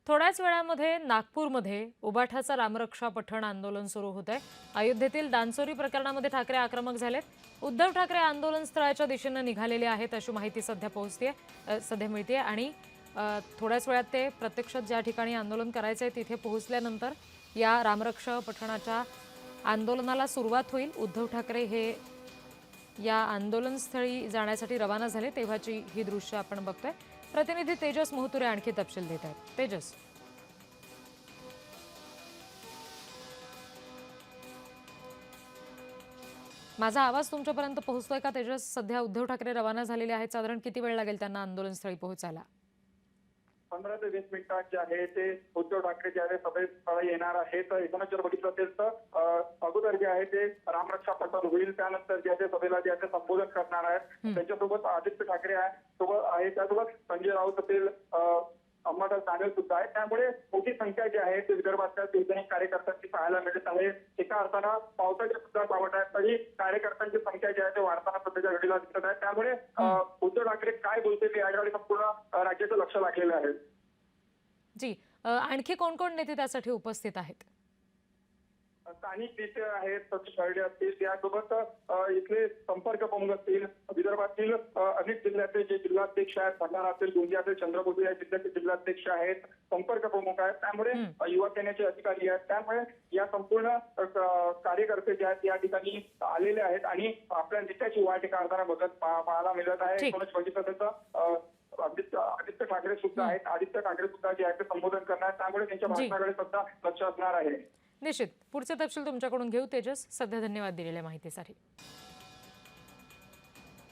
थोड्याच वेळामध्ये नागपूरमध्ये उबाठाचा रामरक्षा पठण आंदोलन सुरू होत आहे। अयोध्येतील दानचोरी प्रकरणामध्ये ठाकरे आक्रमक झालेत। उद्धव ठाकरे आंदोलन स्थळाच्या दिशेने निघालेले आहेत अशी माहिती सध्या मिळते आणि थोड्याच वेळात ते प्रत्यक्षात ज्या ठिकाणी आंदोलन करायचे आहे तिथे पोहोचल्यानंतर या रामरक्षा पठणाच्या आंदोलनाला सुरुवात होईल। उद्धव ठाकरे हे या आंदोलनस्थळी जाण्यासाठी रवाना झाले तेव्हाची ही दृश्य आपण बघतोय। प्रतिनिधी तेजस मोहतुरे आणखी तपशील देत आहेत। तेजस, माझा आवाज तुमच्यापर्यंत पोहोचतोय का? तेजस, सध्या उद्धव ठाकरे रवाना झालेले आहेत, साधारण किती वेळ लागेल त्यांना आंदोलनस्थळी पोहोचायला? 15 ते 20 मिनिटात जे आहे ते उद्धव ठाकरे ज्यावेळी सभेत येणार आहेत तर एकूणच जर बघितलं असेल तर अगोदर जे आहे ते रामरक्षा पठण होईल, त्यानंतर जे आहे सभेला जे आहे ते संबोधन करणार आहेत। त्यांच्यासोबत आदित्य ठाकरे आहे, त्यासोबत संजय राऊत असेल, अंबादास दानवे सुद्धा आहे। त्यामुळे मोठी संख्या जी आहे ते विदर्भातल्या शिवसैनिक कार्यकर्त्यांची पाहायला मिळत आहे। एका अर्थानं पावसाच्या सुद्धा पावट आहेत तरी कार्यकर्त्यांची संख्या जी आहे ते वाढताना सध्याच्या घडीला दिसत आहे। त्यामुळे उद्धव ठाकरे काय बोलतील याकडे संपूर्ण राज्याचं लक्ष लागलेलं आहे। जी, आणखी कोण कोण नेते त्यासाठी उपस्थित आहेत? स्थानिक नेते आहेत, सतीश हरडे असतील, त्यासोबत इथले संपर्क प्रमुख असतील, विदर्भातील अनेक जिल्ह्याचे जे जिल्हाध्यक्ष आहेत, भंडारा असेल, गोंदिया असेल, चंद्रपूर या जिल्ह्याचे जिल्हाध्यक्ष आहेत, संपर्क प्रमुख आहेत, त्यामुळे युवा सेनेचे अधिकारी आहेत। त्यामुळे या संपूर्ण कार्यकर्ते जे आहेत या ठिकाणी आलेले आहेत आणि आपल्या नेत्याची वाट एका अर्थानं बघत पाहायला मिळत आहे। एकूणच बघितलं त्याचं आदित्य ठाकरे सुद्धा आहेत, आदित्य ठाकरे सुद्धा जे आहे ते संबोधन करणार, त्यामुळे त्यांच्या भाषणाकडे सुद्धा लक्ष असणार आहे। निश्चित पुढचे तपशील तुमच्याकडून घेऊ तेजस। सध्या धन्यवाद दिलेल्या माहितीसाठी।